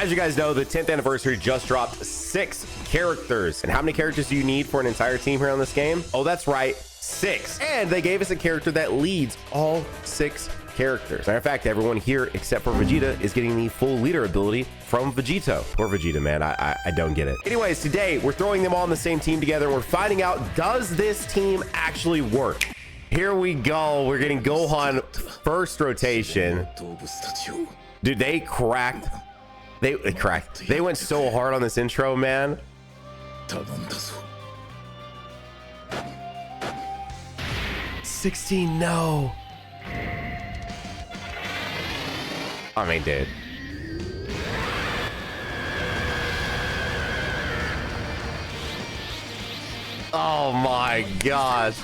as you guys know, the 10th anniversary just dropped 6 characters. And how many characters do you need for an entire team here on this game? Oh, that's right, 6. And they gave us a character that leads all 6 characters. Matter of fact, everyone here except for Vegeta is getting the full leader ability from Vegito. Poor Vegeta, man. I don't get it. Anyways, today we're throwing them all on the same team together and we're finding out, does this team actually work? Here we go. We're getting Gohan first rotation. Dude, they cracked. They cracked. They went so hard on this intro, man. 16, no. I mean, dude. Oh my gosh.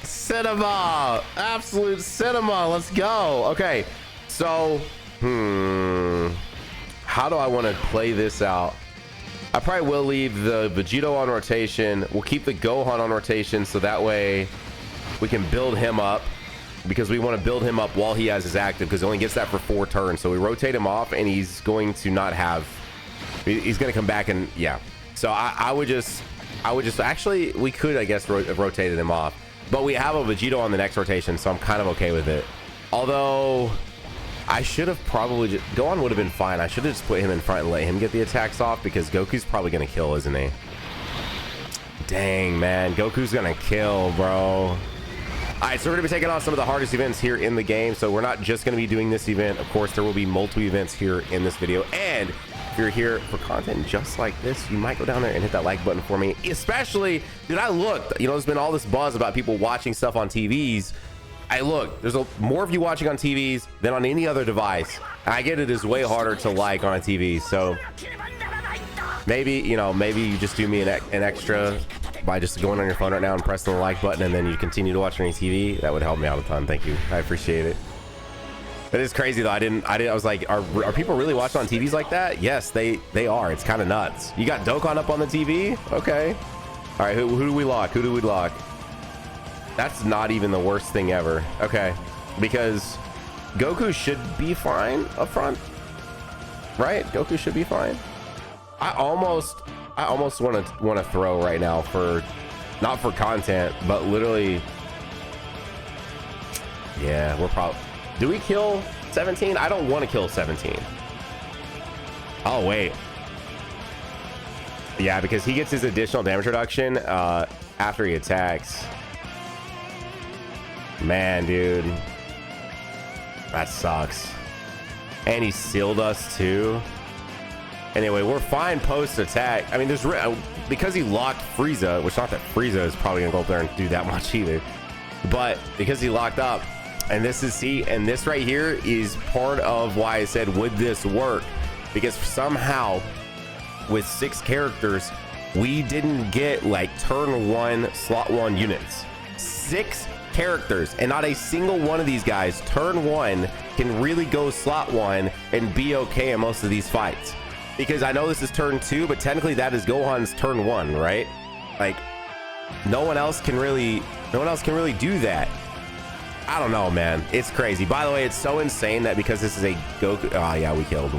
Cinema, absolute cinema. Let's go. Okay, so how do I want to play this out? I probably will leave the Vegito on rotation. We'll keep the Gohan on rotation so that way we can build him up, because we want to build him up while he has his active, because he only gets that for 4 turns. So we rotate him off and he's going to not have, he's going to come back and yeah. So I would just actually, we could, I guess, have rotated him off, but we have a Vegito on the next rotation, so I'm kind of okay with it. Although I should have probably just, Gohan would have been fine. I should have just put him in front and let him get the attacks off, because Goku's probably going to kill, isn't he? Dang, man. Goku's going to kill, bro. All right, so we're going to be taking on some of the hardest events here in the game. So we're not just going to be doing this event. Of course, there will be multiple events here in this video. And if you're here for content just like this, you might go down there and hit that like button for me. Especially, dude, I looked, you know, there's been all this buzz about people watching stuff on TVs. I look, there's more of you watching on TVs than on any other device. And I get it is way harder to like on a TV. So maybe, you know, maybe you just do me an extra by just going on your phone right now and pressing the like button, and then you continue to watch on your TV. That would help me out a ton. Thank you. I appreciate it. It is crazy though. I was like, are people really watching on TVs like that? Yes, they are. It's kind of nuts. You got Dokkan up on the TV? Okay. All right, who do we lock? Who do we lock? That's not even the worst thing ever. Okay, because Goku should be fine up front, right? Goku should be fine. I almost want to throw right now, for not for content, but literally. Yeah, we're probably. Do we kill 17? I don't want to kill 17. Oh wait. Yeah, because he gets his additional damage reduction after he attacks. Man, dude, that sucks. And he sealed us too. Anyway, we're fine post attack. I mean, there's because he locked Frieza, which not that Frieza is probably gonna go up there and do that much either, but because he locked up. And this is, see, and this right here is part of why I said, would this work? Because somehow with 6 characters, we didn't get like turn 1 slot 1 units. 6 characters, and not a single one of these guys turn 1 can really go slot 1 and be okay in most of these fights. Because I know this is turn 2, but technically that is Gohan's turn 1, right? Like no one else can really do that. I don't know, man. It's crazy. By the way, it's so insane that because this is a Goku. Oh yeah, we killed.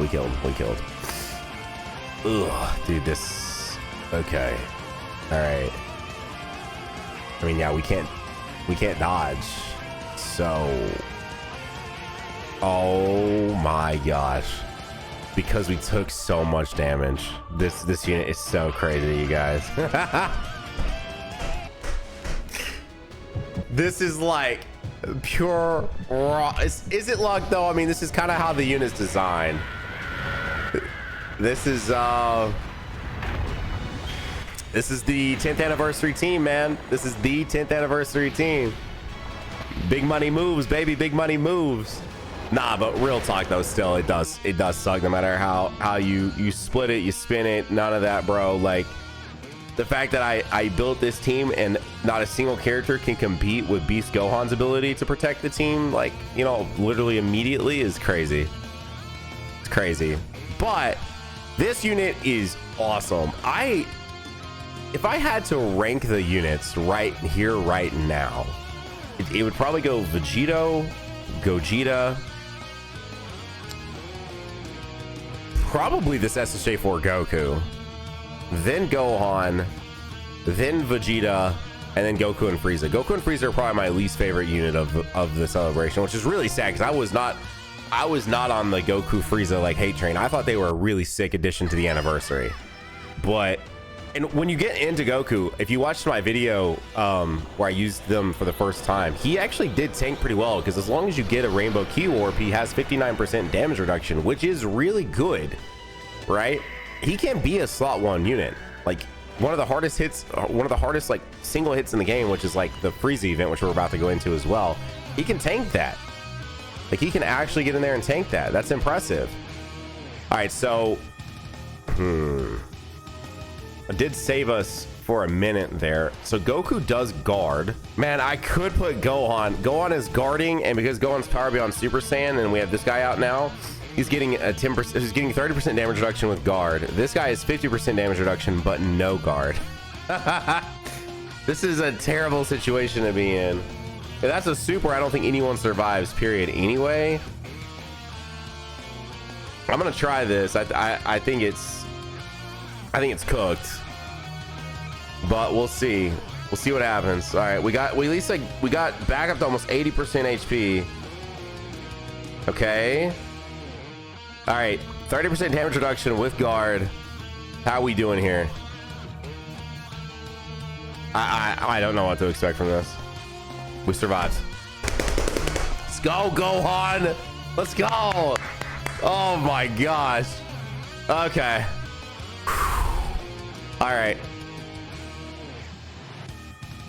Ugh, dude, this. Okay. All right. I mean, yeah, we can't dodge. So. Oh my gosh. Because we took so much damage. This unit is so crazy, you guys. This is like pure raw. Is it luck though? I mean, this is kind of how the unit's designed. This is the 10th anniversary team, man. This is the 10th anniversary team. Big money moves, baby. Big money moves. Nah, but real talk though, still it does suck no matter how you split it, you spin it, none of that, bro. Like the fact that I built this team and not a single character can compete with Beast Gohan's ability to protect the team, like, you know, literally immediately, is crazy. It's crazy. But this unit is awesome. If I had to rank the units right here, right now, it would probably go Vegito, Gogeta, probably this SSJ4 Goku, then Gohan, then Vegeta, and then Goku and Frieza. Goku and Frieza are probably my least favorite unit of the celebration, which is really sad because I was not on the Goku Frieza like hate train. I thought they were a really sick addition to the anniversary. But and when you get into Goku, if you watched my video where I used them for the first time, he actually did tank pretty well because as long as you get a Rainbow Key Warp, he has 59% damage reduction, which is really good, right? He can be a slot 1 unit. Like one of the hardest hits, one of the hardest like single hits in the game, which is like the Frieza event, which we're about to go into as well. He can tank that. Like he can actually get in there and tank that. That's impressive. All right, so it did save us for a minute there. So Goku does guard. Man, I could put Gohan. Gohan is guarding, and because Gohan's Power Beyond Super Saiyan, and we have this guy out now, he's getting a 10%. He's getting 30% damage reduction with guard. This guy is 50% damage reduction, but no guard. This is a terrible situation to be in. If that's a super, I don't think anyone survives. Period. Anyway, I'm gonna try this. I think it's cooked, but we'll see. We'll see what happens. All right, we at least we got back up to almost 80% HP. Okay. All right, 30% damage reduction with guard. How are we doing here? I don't know what to expect from this. We survived. Let's go, Gohan. Let's go. Oh my gosh. Okay. All right.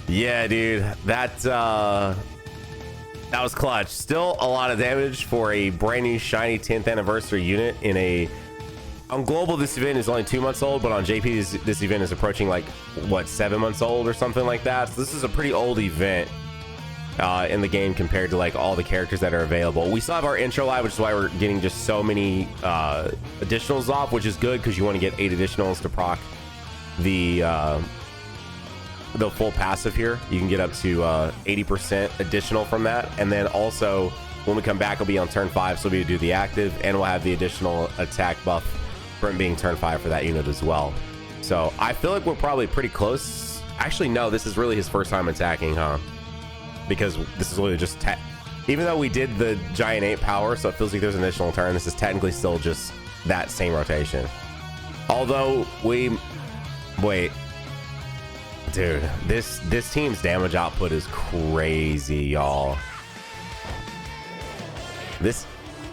Yeah, dude. That was clutch. Still a lot of damage for a brand new shiny 10th anniversary unit in a... On global, this event is only 2 months old, but on JP, this event is approaching like, what, 7 months old or something like that. So this is a pretty old event in the game compared to like all the characters that are available. We still have our intro live, which is why we're getting just so many additionals off, which is good because you want to get 8 additionals to proc the full passive here. You can get up to 80% additional from that, and then also when we come back, it'll be on turn 5, so we'll be able to do the active, and we'll have the additional attack buff from being turn 5 for that unit as well. So I feel like we're probably pretty close. Actually, no, this is really his first time attacking, huh? Because this is literally just even though we did the giant 8 power, so it feels like there's an additional turn, this is technically still just that same rotation. Although wait, dude, this team's damage output is crazy, y'all.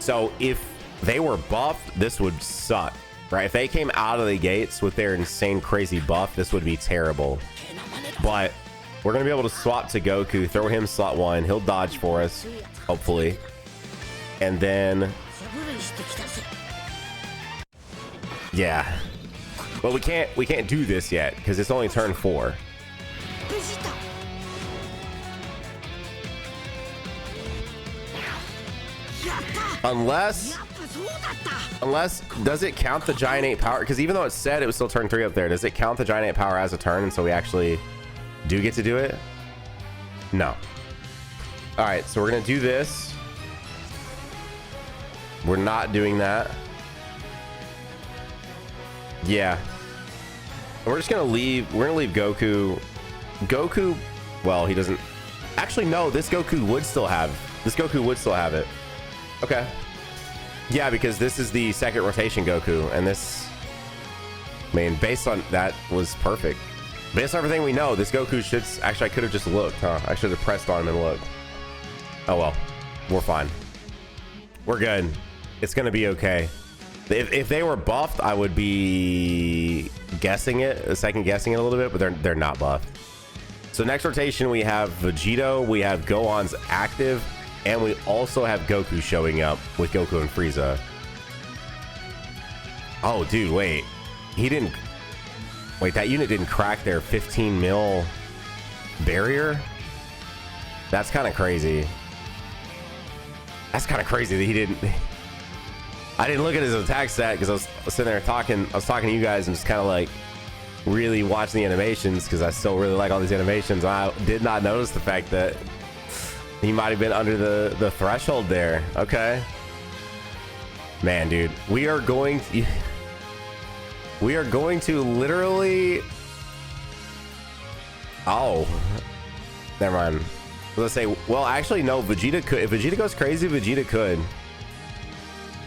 So if they were buffed, this would suck, right? If they came out of the gates with their insane crazy buff, this would be terrible. But we're gonna be able to swap to Goku, throw him slot 1, he'll dodge for us, hopefully, and then yeah, but we can't do this yet because it's only turn 4. Unless does it count the giant 8 power? Because even though it said it was still turn 3 up there, does it count the giant 8 power as a turn, and so we actually do get to do it? No. All right, so we're gonna do this. We're not doing that. Yeah, we're just gonna leave. We're gonna leave Goku. Well, he doesn't actually. No, this Goku would still have it. Okay. Yeah, because this is the second rotation Goku, and this, I mean, based on that was perfect. Based on everything we know, this Goku should... Actually, I could have just looked, huh? I should have pressed on him and looked. Oh, well. We're fine. We're good. It's going to be okay. If they were buffed, I would be guessing it, second guessing it a little bit, but they're not buffed. So next rotation, we have Vegito, we have Gohan's active, and we also have Goku showing up with Goku and Frieza. Oh, dude, wait. Wait, that unit didn't crack their 15 mil barrier? That's kind of crazy. That's kind of crazy that he didn't... I didn't look at his attack stat because I was sitting there talking. I was talking to you guys and just kind of like really watching the animations because I still really like all these animations. I did not notice the fact that he might have been under the threshold there. Okay. Man, dude, we are going to literally. Oh, never mind. Let's say, well, actually, no. Vegeta could. If Vegeta goes crazy, Vegeta could.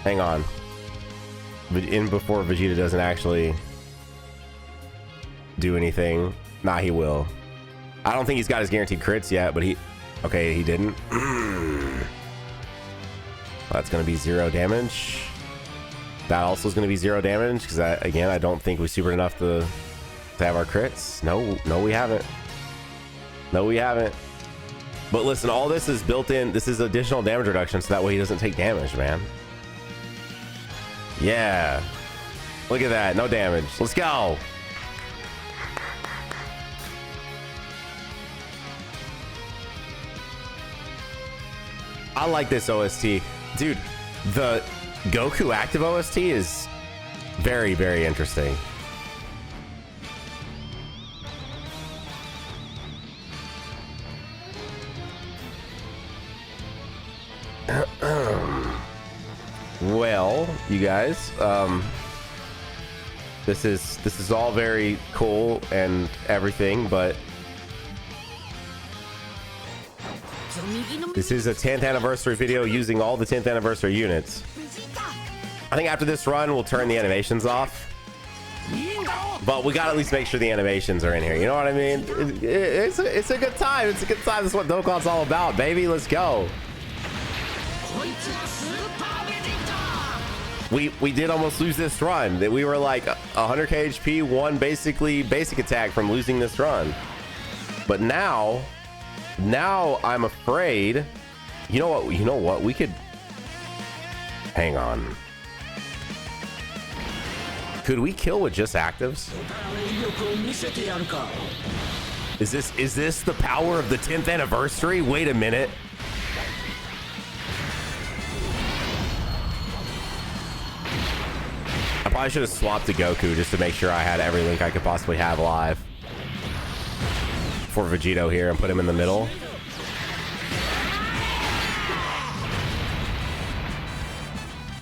Hang on. In before Vegeta doesn't actually do anything. Nah, he will. I don't think he's got his guaranteed crits yet, but he. Okay, he didn't. That's gonna be 0 damage. That also is gonna be 0 damage because again, I don't think we supered enough to have our crits. No, we haven't. No, we haven't. But listen, all this is built in. This is additional damage reduction, so that way he doesn't take damage, man. Yeah. Look at that. No damage. Let's go. I like this OST. Dude, the Goku active OST is very, very interesting. Well, you guys, this is all very cool and everything, but this is a 10th anniversary video using all the 10th anniversary units. I think after this run, we'll turn the animations off, but we gotta at least make sure the animations are in here. You know what I mean? It's a good time. It's a good time. That's what Dokkan's all about, baby. Let's go. We did almost lose this run. That we were like 100 HP, one basically basic attack from losing this run. But now I'm afraid. You know what? We could hang on. Could we kill with just actives? Is this the power of the 10th anniversary? Wait a minute. I probably should have swapped to Goku just to make sure I had every link I could possibly have live for Vegito here and put him in the middle.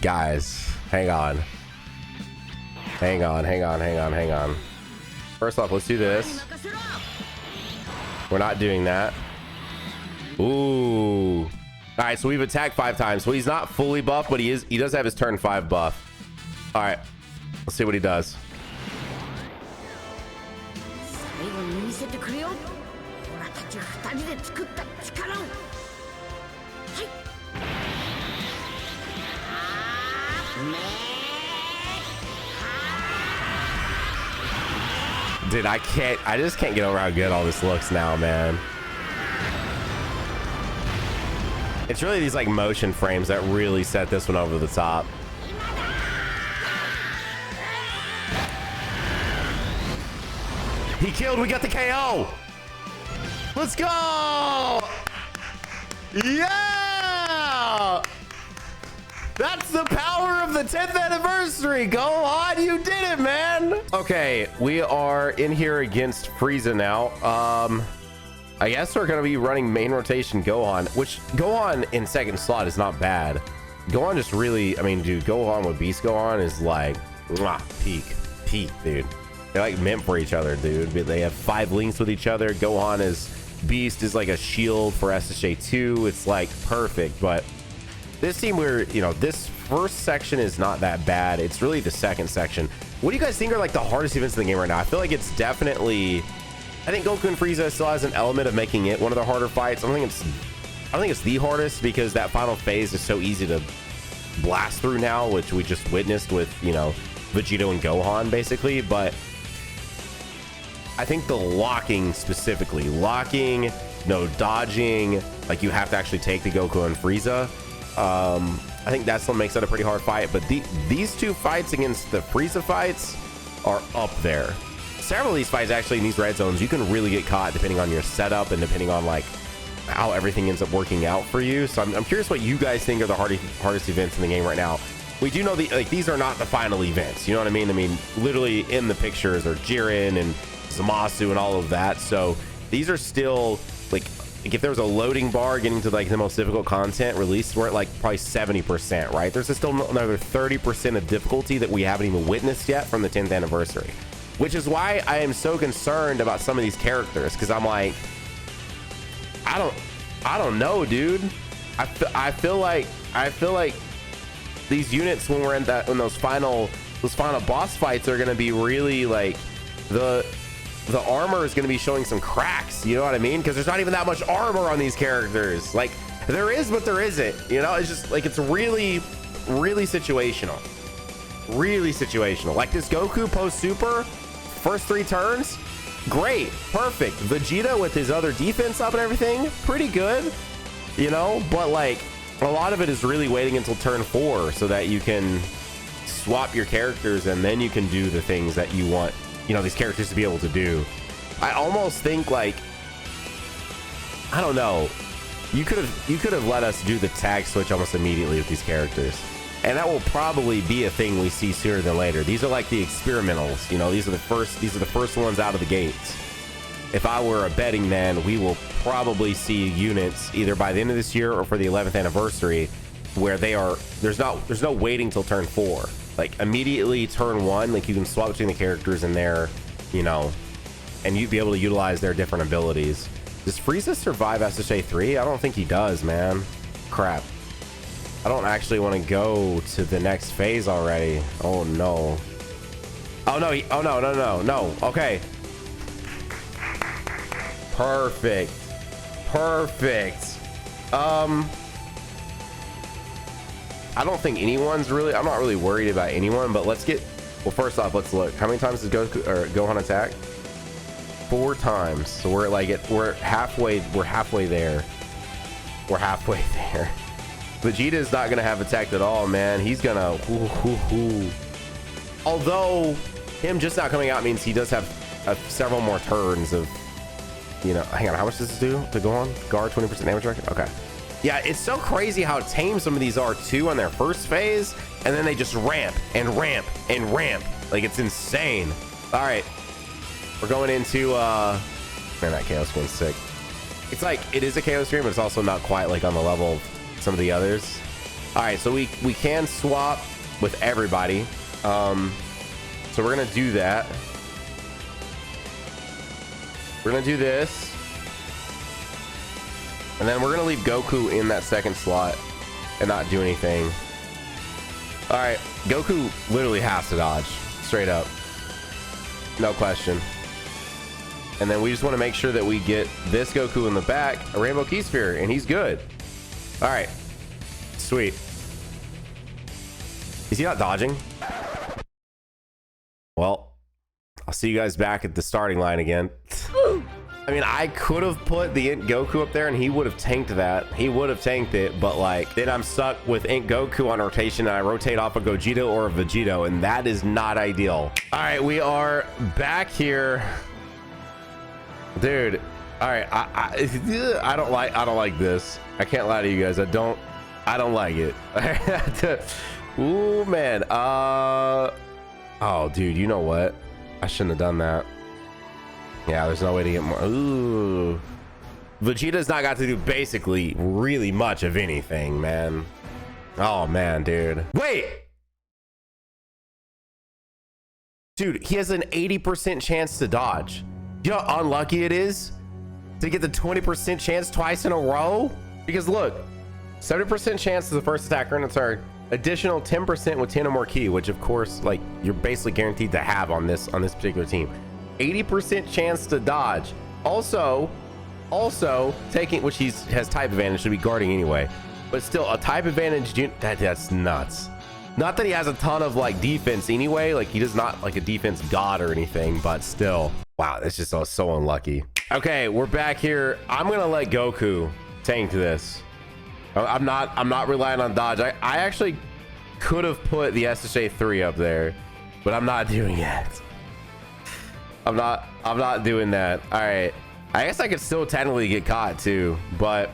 Guys, hang on. First off, let's do this. We're not doing that. Ooh. All right, so we've attacked 5 times. So he's not fully buffed, but he does have his turn 5 buff. All right, let's see what he does. Dude, I just can't get over how good all this looks now, man. It's really these like motion frames that really set this one over the top. He killed. We got the KO. Let's go. Yeah. That's the power of the 10th anniversary. Gohan, you did it, man. Okay, we are in here against Frieza now. I guess we're gonna be running main rotation Gohan, which Gohan in second slot is not bad. Gohan just really, I mean, dude, Gohan with Beast Gohan is like peak, dude. They're like meant for each other, dude. They have 5 links with each other. Gohan is Beast is like a shield for SSJ2. It's like perfect. But this team, this first section is not that bad. It's really the second section. What do you guys think are like the hardest events in the game right now? I feel like it's definitely, I think Goku and Frieza still has an element of making it one of the harder fights. I don't think it's the hardest because that final phase is so easy to blast through now, which we just witnessed with, Vegito and Gohan basically. But I think the locking specifically, no dodging, like you have to actually take the Goku and Frieza. I think that's what makes it a pretty hard fight. But these 2 fights against the Frieza fights are up there. Several of these fights actually in these red zones, you can really get caught depending on your setup and depending on like how everything ends up working out for you. So I'm curious what you guys think are the hardest events in the game right now. We do know these are not the final events. You know what I mean? I mean, literally in the pictures are Jiren and Zamasu and all of that. So these are still like like if there was a loading bar getting to like the most difficult content released, we're at like probably 70%, right? There's still another 30% of difficulty that we haven't even witnessed yet from the 10th anniversary, which is why I am so concerned about some of these characters, because I'm like, I don't know, dude. I feel like these units, when we're in those final boss fights, are going to be really like the armor is going to be showing some cracks, you know what I mean? Because there's not even that much armor on these characters. Like there is, but there isn't, you know? It's just like, it's really situational, like this Goku post super first 3 turns, great, perfect. Vegeta with his other defense up and everything, pretty good, you know? But like a lot of it is really waiting until turn 4 so that you can swap your characters and then you can do the things that you want, you know, these characters to be able to do. I almost think like, I don't know, you could have let us do the tag switch almost immediately with these characters, and that will probably be a thing we see sooner than later. These are like the experimentals, you know, these are the first ones out of the gates. If I were a betting man, we will probably see units either by the end of this year or for the 11th anniversary where there's no waiting till turn 4. Like immediately turn 1, like you can swap between the characters in there, you know, and you'd be able to utilize their different abilities. Does Frieza survive SSA 3? I don't think he does, man. Crap. I don't actually want to go to the next phase already. Oh no. Oh no, no. Okay. Perfect. I don't think anyone's really, I'm not really worried about anyone, but let's get, well, first off, let's look. How many times does Gohan attack? 4 times. So we're like, we're halfway there. Vegeta is not going to have attacked at all, man. He's going to, although him just not coming out means he does have several more turns of, you know, hang on, how much does this do to Gohan? Guard 20% damage record? Okay. Yeah, it's so crazy how tame some of these are too on their first phase, and then they just ramp and ramp and ramp. Like, it's insane. All right, we're going into man, that KO screen's sick. It's like, it is a KO screen, but it's also not quite like on the level of some of the others. All right, so we can swap with everybody. So we're gonna do that. We're gonna do this. And then we're gonna leave Goku in that second slot and not do anything. All right, Goku literally has to dodge, straight up, no question. And then we just want to make sure that we get this Goku in the back, a Rainbow Key Sphere, and he's good. All right, sweet. Is he not dodging? Well, I'll see you guys back at the starting line again. I mean, I could have put the Int Goku up there and he would have tanked that. He would have tanked it, but like, then I'm stuck with Int Goku on rotation and I rotate off a Gogeta or a Vegito, and that is not ideal. All right, we are back here. Dude, all right, I don't like this. I can't lie to you guys. I don't like it. Ooh, man. Oh, dude, you know what? I shouldn't have done that. Yeah, there's no way to get more. Ooh. Vegeta's not got to do basically really much of anything, man. Oh, man, dude. Wait! Dude, he has an 80% chance to dodge. You know how unlucky it is to get the 20% chance twice in a row? Because look, 70% chance to the first attacker and a third. Additional 10% with 10 or more ki, which of course, like, you're basically guaranteed to have on this particular team. 80% chance to dodge. Also taking, which has type advantage, should be guarding anyway, but still a type advantage. That's nuts. Not that he has a ton of like defense anyway, like he does not like a defense god or anything, but still, wow, that's just so unlucky. Okay, we're back here. I'm gonna let Goku tank this. I'm not relying on dodge. I actually could have put the SSA 3 up there, but I'm not doing it. I'm not doing that. All right, I guess I could still technically get caught too, but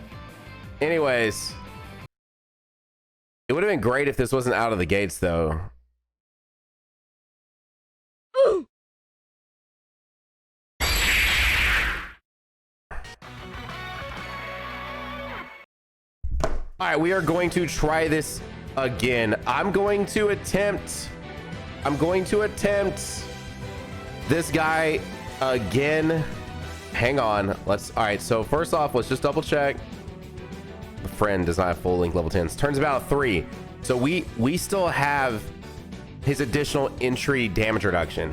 anyways, it would have been great if this wasn't out of the gates though. All right, we are going to try this again. I'm going to attempt this guy again. Hang on. All right, so first off, let's just double check. The friend does not have full link level 10s. Turns about 3. So we still have his additional entry damage reduction.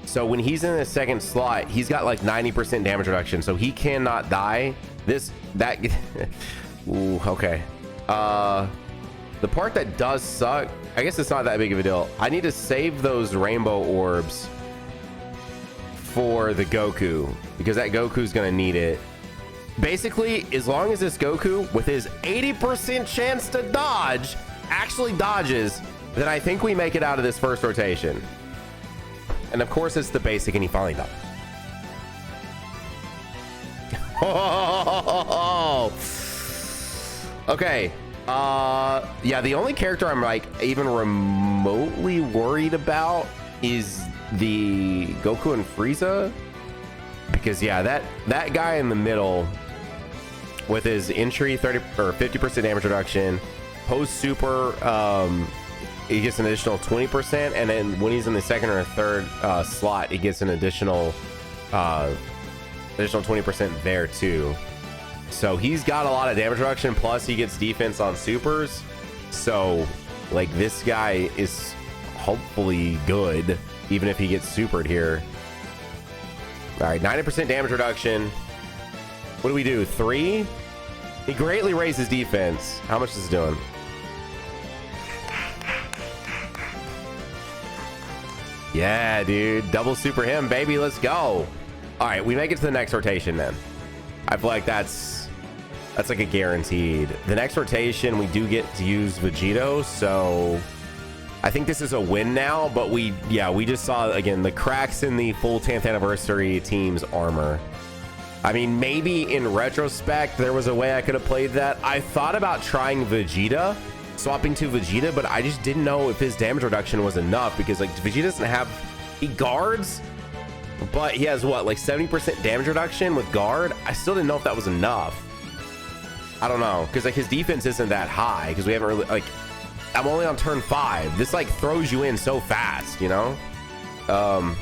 So when he's in the second slot, he's got like 90% damage reduction, so he cannot die. Ooh, okay. The part that does suck, I guess it's not that big of a deal. I need to save those rainbow orbs for the Goku, because that Goku's gonna need it. Basically, as long as this Goku with his 80% chance to dodge actually dodges, then I think we make it out of this first rotation. And of course it's the basic, and he finally does. Oh, okay. Yeah, the only character I'm like even remotely worried about is the Goku and Frieza, because yeah, that guy in the middle with his entry 30 or 50% damage reduction, post super, he gets an additional 20%, and then when he's in the second or third slot, he gets an additional 20% there too. So he's got a lot of damage reduction, plus he gets defense on supers. So like this guy is hopefully good, even if he gets supered here. All right, 90% damage reduction. What do we do? 3? He greatly raises defense. How much is it doing? Yeah, dude, double super him, baby. Let's go. All right, we make it to the next rotation then. I feel like that's like a guaranteed. The next rotation, we do get to use Vegito, so I think this is a win now. But we just saw again the cracks in the full 10th anniversary team's armor. I mean, maybe in retrospect there was a way I could have played that. I thought about trying Vegeta, swapping to Vegeta, but I just didn't know if his damage reduction was enough, because like Vegeta doesn't have, he guards, but he has what, like 70% damage reduction with guard. I still didn't know if that was enough. I don't know, because like his defense isn't that high, because we haven't really, like, I'm only on turn 5. This like throws you in so fast, you know. I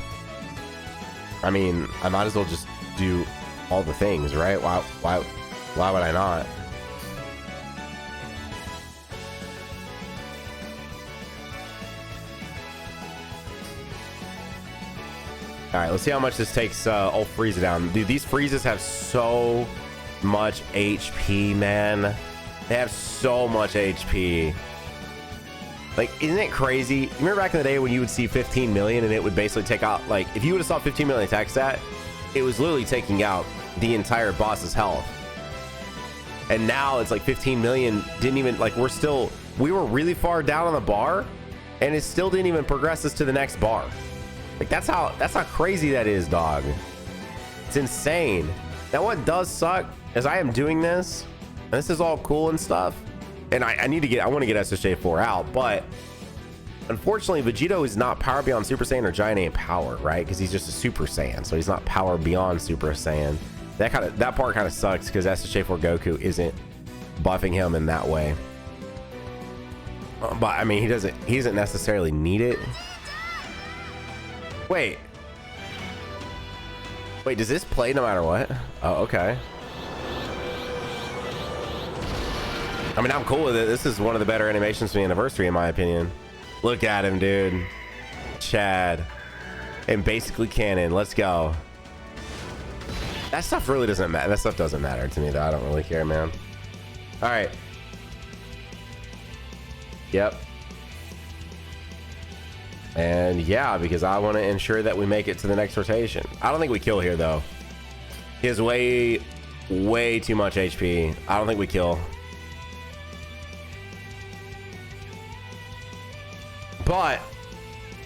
mean, I might as well just do all the things, right? Why would I not? All right, let's see how much this takes old Frieza down. Dude, these Friezas have so much HP, man. They have so much HP. Like, isn't it crazy? You remember back in the day when you would see 15 million and it would basically take out, like, if you would have saw 15 million attack stat, it was literally taking out the entire boss's health. And now it's like 15 million didn't even, like, we were really far down on the bar, and it still didn't even progress us to the next bar. Like, that's how crazy that is, dog. It's insane. Now what does suck is I am doing this, and this is all cool and stuff, and I want to get SSJ4 out, but unfortunately Vegito is not power beyond Super Saiyan or Giant Ape power, right? Because he's just a Super Saiyan, so he's not power beyond Super Saiyan. That part kind of sucks, because SSJ4 Goku isn't buffing him in that way. But I mean, he doesn't necessarily need it. Wait, does this play no matter what? Oh, okay. I mean, I'm cool with it. This is one of the better animations from the anniversary, in my opinion. Look at him, dude. Chad. And basically canon. Let's go. That stuff really doesn't matter. That stuff doesn't matter to me, though. I don't really care, man. All right. Yep. And yeah, because I want to ensure that we make it to the next rotation. I don't think we kill here, though. He has way too much HP. I don't think we kill. But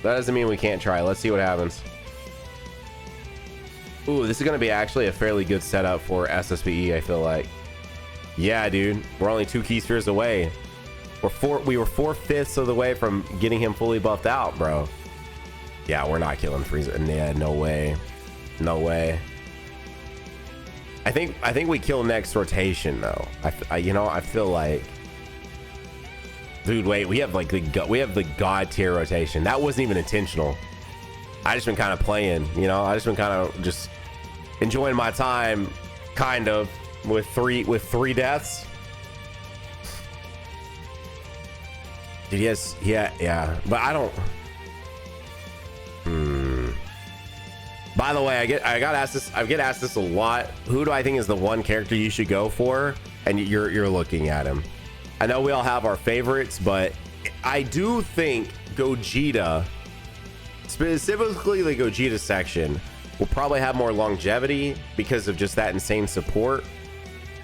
that doesn't mean we can't try. Let's see what happens. Ooh, this is going to be actually a fairly good setup for SSBE, I feel like. Yeah, dude. We're only 2 key spheres away. We were 4/5 of the way from getting him fully buffed out, bro. Yeah, we're not killing Frieza. Yeah, no way. No way. I think we kill next rotation, though. I feel like Dude, wait, we have like the god tier rotation. That wasn't even intentional. I just been kind of playing, you know. I just been kind of just enjoying my time, kind of, with three deaths. Dude, yes, yeah, but I don't. By the way, I get asked this a lot. Who do I think is the one character you should go for? And you're looking at him. I know we all have our favorites, but I do think Gogeta, specifically the Gogeta section, will probably have more longevity because of just that insane support.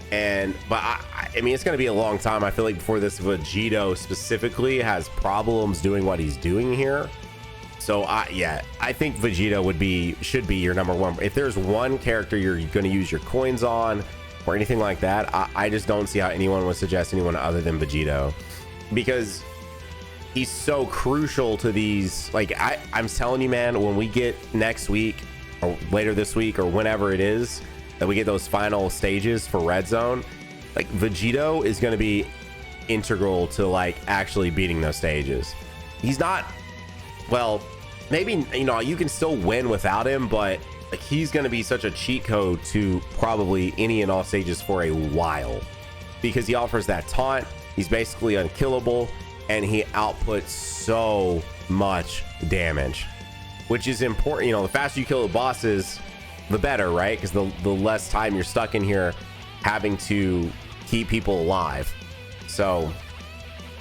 But I mean, it's going to be a long time, I feel like, before this Vegito specifically has problems doing what he's doing here. So yeah, I think Vegito should be your number one. If there's one character you're going to use your coins on or anything like that, I just don't see how anyone would suggest anyone other than Vegito, because he's so crucial to these. Like I'm telling you, man, when we get next week or later this week or whenever it is that we get those final stages for Red Zone, like Vegito is going to be integral to like actually beating those stages. He's not, well, maybe, you know, you can still win without him, but like he's going to be such a cheat code to probably any and all stages for a while, because he offers that taunt. He's basically unkillable, and he outputs so much damage, which is important. You know, the faster you kill the bosses, the better, right? Because the less time you're stuck in here having to keep people alive. So,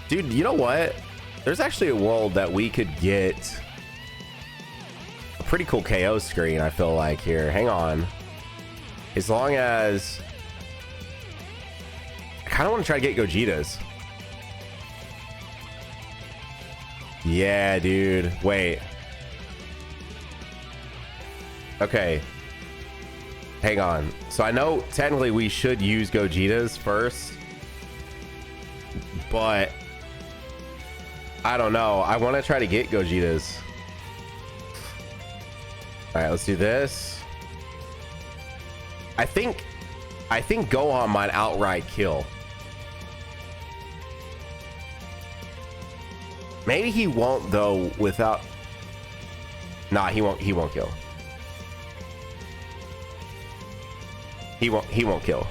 dude, you know what? There's actually a world that we could get a pretty cool KO screen, I feel like, here. Hang on. As long as... I kind of want to try to get Gogeta's. Yeah, dude. Wait. Okay. Hang on. So I know technically we should use Gogeta's first, but I don't know. I want to try to get Gogeta's. All right, let's do this. I think Gohan might outright kill. Maybe he won't though. Without, nah, he won't kill. He won't kill.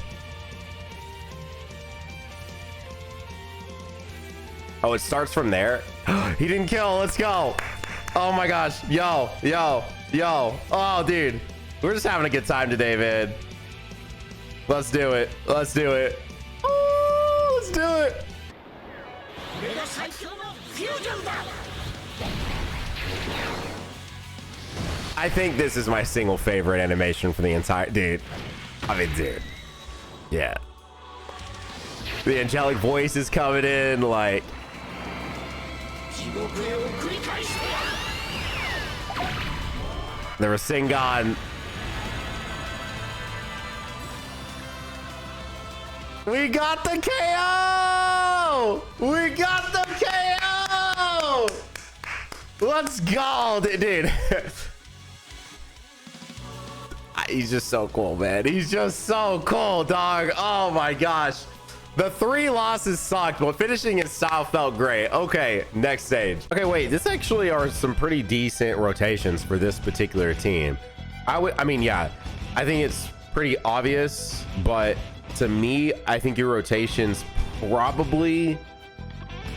Oh, it starts from there. He didn't kill. Let's go. Oh my gosh. Yo. Oh, dude. We're just having a good time today, man. Let's do it. Oh, let's do it. I think this is my single favorite animation for the entire... Dude. I mean, dude. Yeah. The angelic voice is coming in, like... The Rasengan. We got the KO! We got the KO! Let's go, dude. He's just so cool, man. He's just so cool, dog. Oh my gosh. The 3 losses sucked, but finishing in style felt great. Okay, next stage. Okay, wait, this actually are some pretty decent rotations for this particular team. I mean, yeah, I think it's pretty obvious, but to me, I think your rotations probably,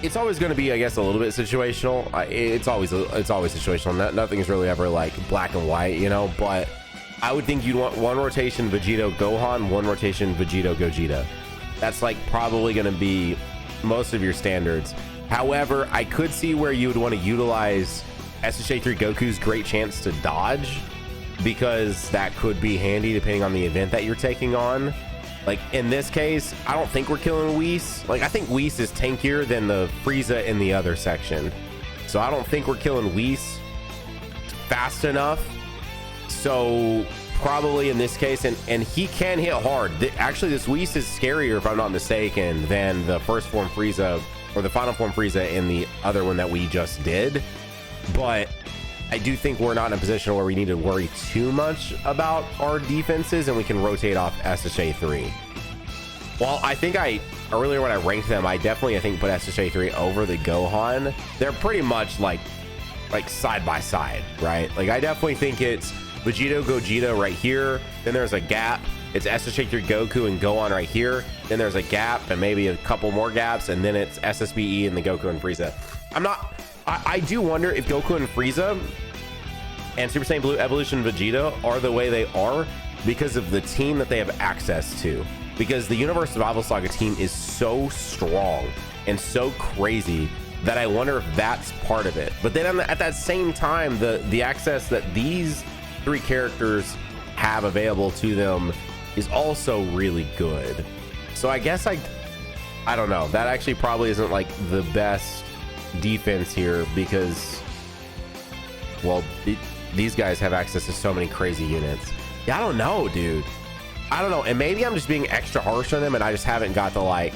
it's always going to be, I guess, a little bit situational. It's always situational. Nothing is really ever like black and white, you know, but I would think you'd want one rotation Vegito Gohan, one rotation Vegito Gogeta. That's like probably going to be most of your standards. However, I could see where you would want to utilize SSBE 3 Goku's great chance to dodge, because that could be handy depending on the event that you're taking on. Like in this case, I don't think we're killing Whis. Like I think Whis is tankier than the Frieza in the other section. So I don't think we're killing Whis fast enough. So probably in this case, and he can hit hard. Actually, this Whis is scarier, if I'm not mistaken, than the first form Frieza or the final form Frieza in the other one that we just did. But I do think we're not in a position where we need to worry too much about our defenses, and we can rotate off SSBE 3. Well, I think I earlier when I ranked them, I definitely, I think, put SSJ3 over the Gohan. They're pretty much like side by side, right? Like, I definitely think it's Vegito, Gogeta right here. Then there's a gap. It's SSJ3 Goku and Gohan right here. Then there's a gap and maybe a couple more gaps. And then it's SSBE and the Goku and Frieza. I do wonder if Goku and Frieza and Super Saiyan Blue Evolution Vegeta are the way they are because of the team that they have access to. Because the Universe Survival Saga team is so strong and so crazy that I wonder if that's part of it. But then at that same time, the access that these three characters have available to them is also really good. So I guess I don't know. That actually probably isn't like the best defense here because, well, these guys have access to so many crazy units. Yeah, I don't know, dude. I don't know. And maybe I'm just being extra harsh on them and I just haven't got to like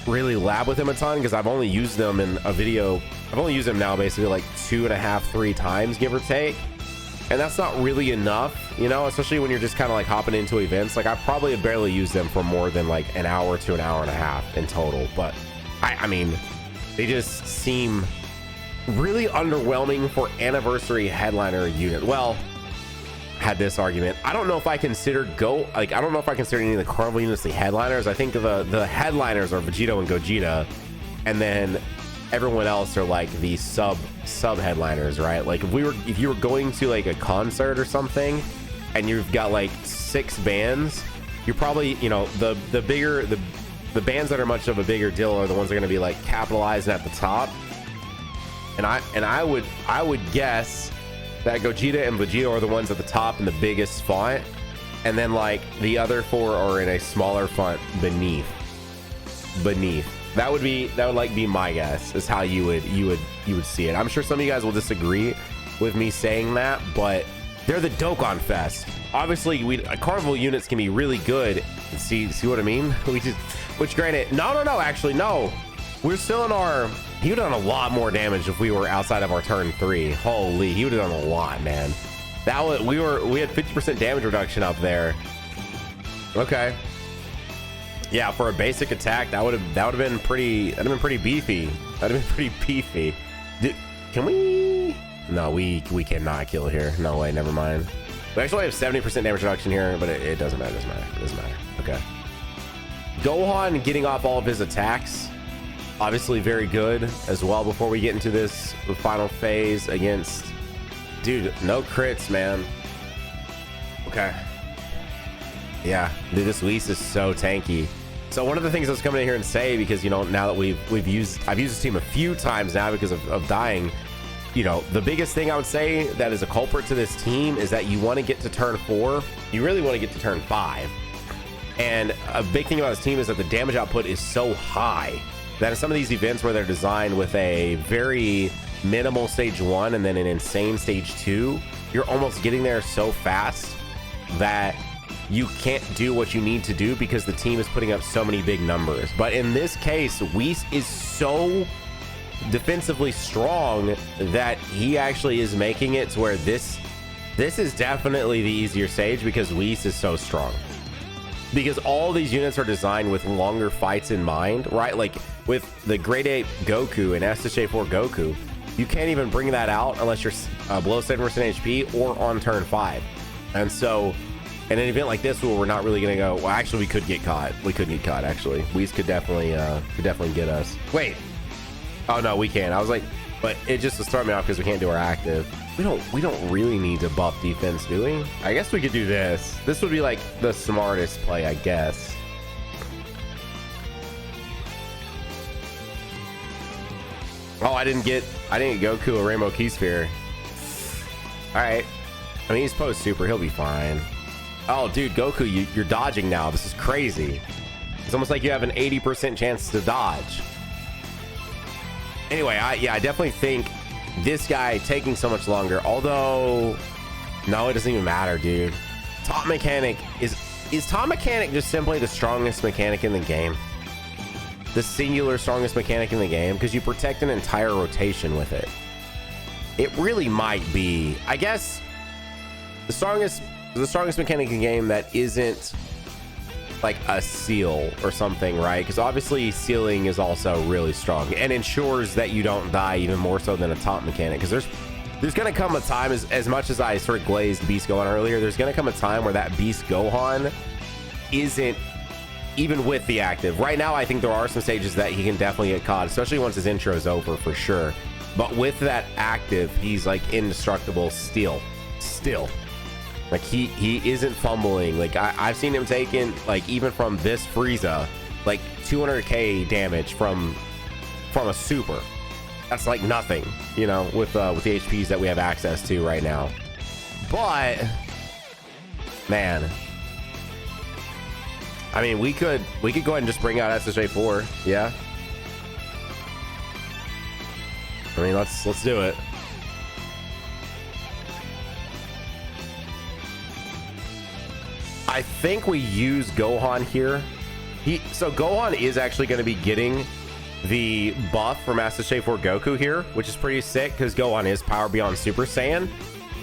really lab with them a ton because I've only used them in a video. I've only used them now basically like 2.5, 3 times, give or take. And that's not really enough, you know, especially when you're just kind of like hopping into events. Like I probably have barely used them for more than like an hour to an hour and a half in total. But I mean, they just seem really underwhelming for anniversary headliner unit. Well, had this argument. I don't know if I consider I don't know if I consider any of the Carnival units the headliners. I think the headliners are Vegito and Gogeta, and then everyone else are like the sub headliners, right? Like if you were going to like a concert or something and you've got like 6 bands, you're probably, you know, the bands that are much of a bigger deal are the ones that are going to be like capitalized at the top. And I would guess that Gogeta and Vegeta are the ones at the top in the biggest font, and then like the other 4 are in a smaller font beneath. That would like be my guess is how you would see it. I'm sure some of you guys will disagree with me saying that, but they're the Dokkan Fest. Obviously, Carnival units can be really good. See what I mean? Which granted, actually no. We're still in our. He would have done a lot more damage if we were outside of our turn 3. Holy, he would have done a lot, man. We had 50% damage reduction up there. Okay. Yeah, for a basic attack, that would have been pretty beefy. That'd have been pretty beefy. Can we? No, we cannot kill here. No way. Never mind. We actually have 70% damage reduction here, but it doesn't matter. It doesn't matter. Okay. Gohan getting off all of his attacks. Obviously very good as well before we get into this final phase against, dude, no crits, man. Okay. Yeah, dude, this Whis is so tanky. So one of the things I was coming in here and say, because, you know, now that I've used this team a few times now because of dying, you know, the biggest thing I would say that is a culprit to this team is that you want to get to turn 4. You really want to get to turn 5. And a big thing about this team is that the damage output is so high that in some of these events where they're designed with a very minimal stage 1 and then an insane stage 2, you're almost getting there so fast that you can't do what you need to do because the team is putting up so many big numbers. But in this case, Whis is so defensively strong that he actually is making it to where this is definitely the easier stage because Whis is so strong. Because all these units are designed with longer fights in mind, right? Like with the Grade 8 Goku and SSJ4 Goku, you can't even bring that out unless you're below 7% HP or on turn 5. And so in an event like this where we're not really going to go, well, actually we could get caught. We could get caught, actually. Whis could definitely get us. Wait. Oh, no, we can't. I was like, but it just was throwing me off because we can't do our active. We don't really need to buff defense, do we? I guess we could do this. This would be like the smartest play, I guess. Oh, I didn't get Goku a Rainbow Key Sphere. All right. I mean, he's post super. He'll be fine. Oh, dude, Goku, you're dodging now. This is crazy. It's almost like you have an 80% chance to dodge. Anyway, I definitely think this guy taking so much longer, although no, it doesn't even matter, dude. Top mechanic is top mechanic just simply the strongest mechanic in the game, the singular strongest mechanic in the game, because you protect an entire rotation with it. It really might be, I guess, the strongest mechanic in the game that isn't like a seal or something, right? Because obviously sealing is also really strong and ensures that you don't die even more so than a top mechanic. Because there's gonna come a time, as much as I sort of glazed Beast Gohan earlier, there's gonna come a time where that Beast Gohan isn't even with the active. Right now I think there are some stages that he can definitely get caught, especially once his intro is over, for sure. But with that active, he's like indestructible still. Like he isn't fumbling. Like I've seen him taking, like, even from this Frieza, like 200k damage from a super. That's like nothing, you know, with the HPs that we have access to right now. But man, I mean, we could go ahead and just bring out SSBE. Yeah, I mean, let's do it. I think we use Gohan here. So Gohan is actually going to be getting the buff from SSBE Goku here, which is pretty sick because Gohan is Power Beyond Super Saiyan.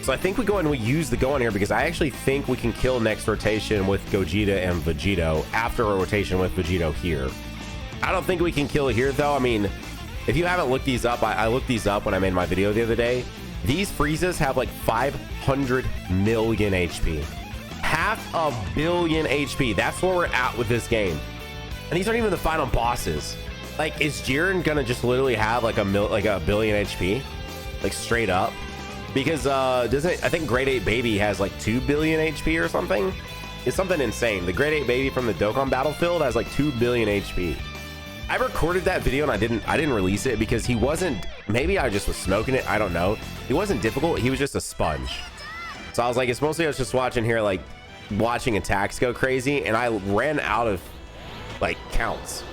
So I think we go and we use the Gohan here because I actually think we can kill next rotation with Gogeta and Vegito after a rotation with Vegito here. I don't think we can kill it here though. I mean, if you haven't looked these up, I looked these up when I made my video the other day. These Friezas have like 500 million HP. 500 million HP. That's where we're at with this game. And these aren't even the final bosses. Like, is Jiren gonna just literally have like a billion HP? Like straight up? Because doesn't, I think Grade 8 Baby has like 2 billion HP or something? It's something insane. The Grade 8 Baby from the Dokkan Battlefield has like 2 billion HP. I recorded that video and I didn't release it because he wasn't, maybe I just was smoking it, I don't know. He wasn't difficult, he was just a sponge. So I was like, it's mostly I was just watching here, like watching attacks go crazy, and I ran out of like counts.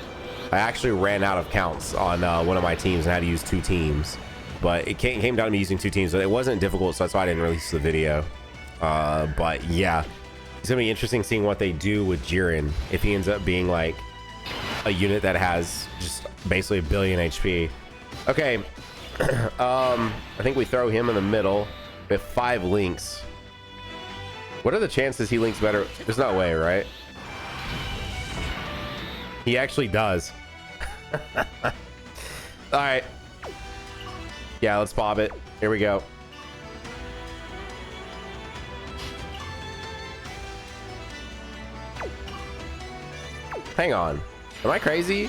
I actually ran out of counts on one of my teams and had to use 2 teams. But it came down to me using 2 teams, so it wasn't difficult, so that's why I didn't release the video. But yeah, it's gonna be interesting seeing what they do with Jiren if he ends up being like a unit that has just basically a billion HP. Okay, I think we throw him in the middle. We have 5 links. What are the chances he links better? There's no way, right? He actually does. All right. Yeah, let's pop it. Here we go. Hang on. Am I crazy?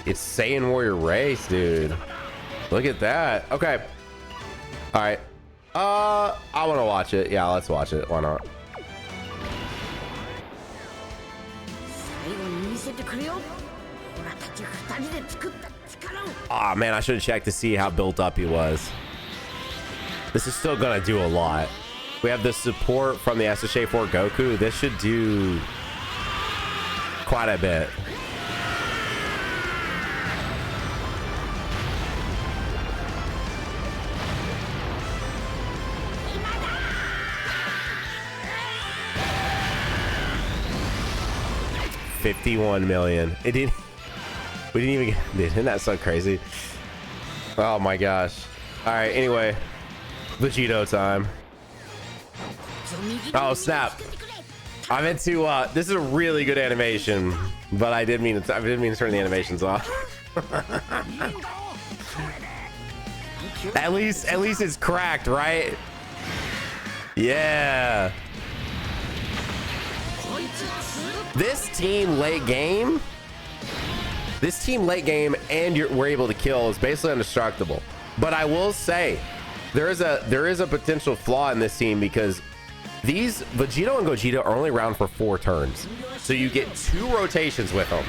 It's Saiyan Warrior Race, dude. Look at that. Okay. All right. I want to watch it. Yeah, let's watch it. Why not? Oh man, I should have checked to see how built up he was. This is still gonna do a lot. We have the support from the SSBE Goku. This should do quite a bit. $51 million. It didn't. We didn't even get. Isn't that so crazy? Oh my gosh. All right. Anyway, Vegito time. Oh snap! I meant to. This is a really good animation, but I didn't mean to turn the animations off. At least it's cracked, right? Yeah. This team late game, and we're able to kill is basically indestructible. But I will say, there is a potential flaw in this team because these Vegito and Gogeta are only around for 4 turns, so you get 2 rotations with them.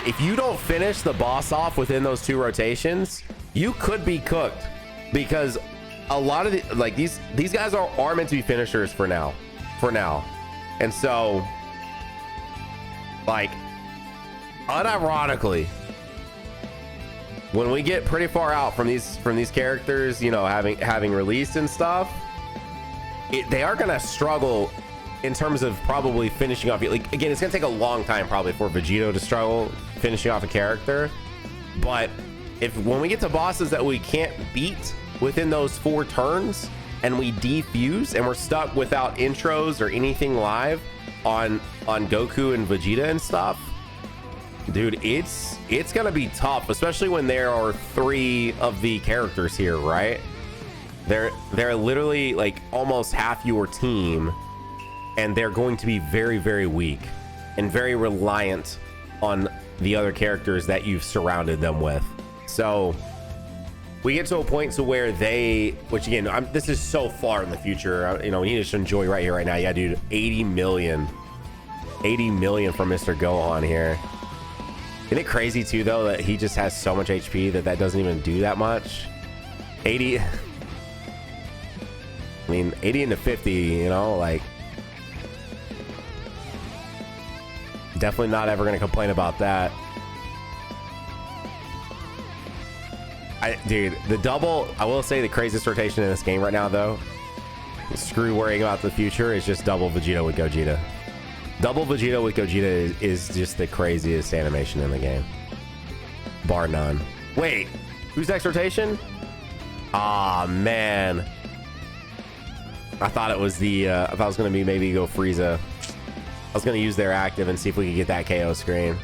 If you don't finish the boss off within those 2 rotations, you could be cooked because a lot of the, like these guys are meant to be finishers for now, and so. Like, unironically, when we get pretty far out from these characters, you know, having released and stuff, they are gonna struggle in terms of probably finishing off. Like again, it's gonna take a long time probably for Vegito to struggle finishing off a character. But when we get to bosses that we can't beat within those 4 turns, and we defuse and we're stuck without intros or anything live on Goku and Vegeta and stuff, dude, it's gonna be tough, especially when there are 3 of the characters here, right? They're literally like almost half your team, and they're going to be very, very weak and very reliant on the other characters that you've surrounded them with. So we get to a point to where which again, this is so far in the future, you know, we need to just enjoy right here, right now. Yeah, dude, 80 million from Mr. Gohan here. Isn't it crazy too, though, that he just has so much HP that doesn't even do that much? 80, I mean, 80 into 50, you know, like, definitely not ever going to complain about that. Dude, the double, I will say the craziest rotation in this game right now, though, screw worrying about the future, is just double Vegeta with Gogeta. Double Vegeta with Gogeta is just the craziest animation in the game, bar none. Wait, who's next rotation? Ah, man, I thought it was I thought it was going to be maybe go Frieza. I was going to use their active and see if we could get that KO screen,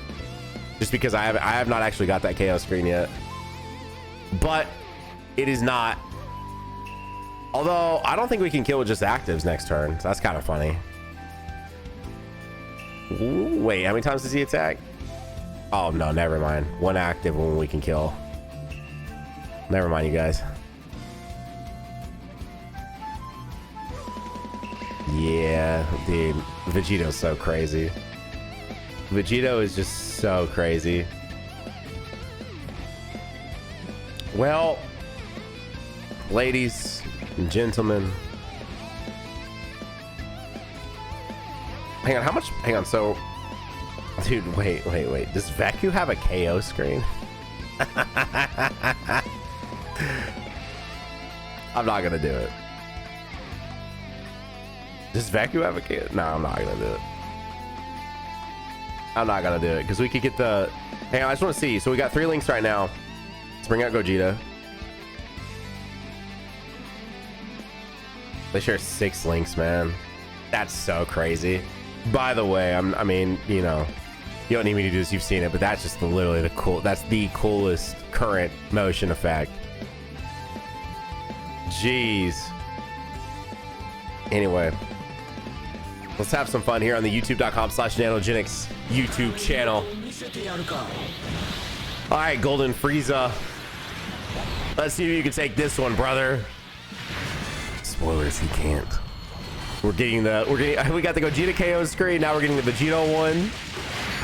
just because I have not actually got that KO screen yet. But it is not, although I don't think we can kill with just actives next turn, so that's kind of funny. Ooh, wait, how many times does he attack? Oh no, never mind, 1 active when we can kill. Never mind, you guys. Yeah, dude, Vegito's so crazy. Vegito is just so crazy. Well, ladies and gentlemen, hang on, how much? Hang on, so, dude, wait. Does Vacu have a KO screen? I'm not gonna do it. Does Vacu have a KO? No, I'm not gonna do it. I'm not gonna do it because we could get the. Hang on, I just want to see. So we got 3 links right now. Let's bring out Gogeta. They share 6 links, man. That's so crazy. By the way, I mean, you know, you don't need me to do this, you've seen it, but that's just literally that's the coolest current motion effect. Jeez. Anyway, let's have some fun here on the youtube.com/Nanogenix YouTube channel. All right, Golden Frieza. Let's see if you can take this one, brother. Spoilers, he can't. We got the Gogeta KO screen. Now we're getting the Vegito one.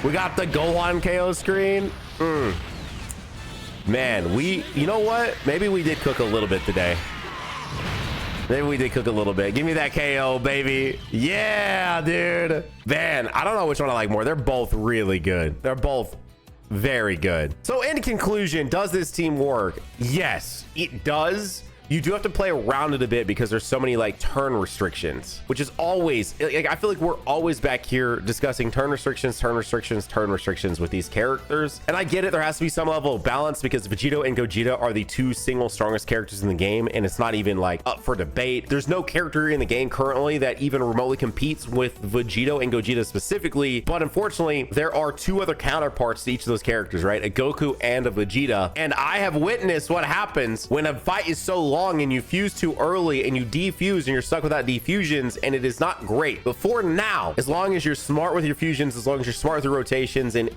We got the Gohan KO screen. Man, you know what? Maybe we did cook a little bit today. Maybe we did cook a little bit. Give me that KO, baby. Yeah, dude. Man, I don't know which one I like more. They're both really good. They're both very good. So in conclusion, does this team work? Yes, it does. You do have to play around it a bit because there's so many like turn restrictions, which is always like, I feel like we're always back here discussing turn restrictions with these characters. And I get it, there has to be some level of balance because Vegito and Gogeta are the 2 single strongest characters in the game, and it's not even like up for debate. There's no character in the game currently that even remotely competes with Vegito and Gogeta specifically, but unfortunately there are 2 other counterparts to each of those characters, right? A Goku and a Vegeta. And I have witnessed what happens when a fight is so long and you fuse too early and you defuse and you're stuck without defusions, and it is not great. But for now, as long as you're smart with your fusions, as long as you're smart with your rotations, and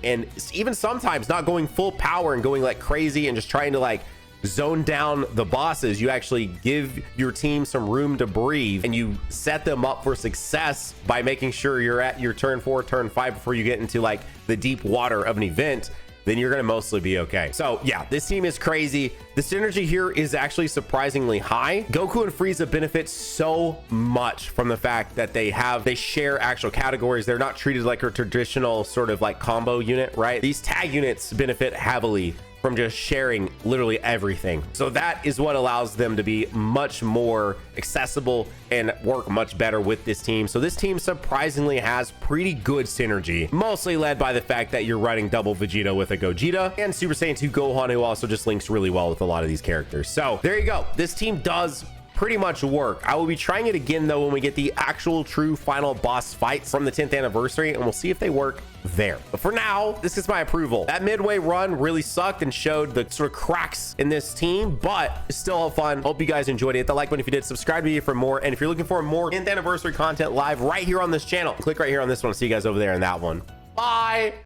even sometimes not going full power and going like crazy and just trying to like zone down the bosses, you actually give your team some room to breathe and you set them up for success by making sure you're at your turn 4, turn 5 before you get into like the deep water of an event, then you're going to mostly be okay. So yeah, this team is crazy. The synergy here is actually surprisingly high. Goku and Frieza benefit so much from the fact that they share actual categories. They're not treated like a traditional sort of like combo unit, right? These tag units benefit heavily from just sharing literally everything. So that is what allows them to be much more accessible and work much better with this team. So this team surprisingly has pretty good synergy, mostly led by the fact that you're running double Vegeta with a Gogeta and Super Saiyan 2 Gohan, who also just links really well with a lot of these characters. So there you go. This team does pretty much work. I will be trying it again though when we get the actual true final boss fights from the 10th anniversary, and we'll see if they work there. But for now, this is my approval. That midway run really sucked and showed the sort of cracks in this team, but it's still fun. Hope you guys enjoyed it. Hit the like button if you did. Subscribe to me for more. And if you're looking for more 10th anniversary content live right here on this channel, click right here on this one. I'll see you guys over there in that one. Bye.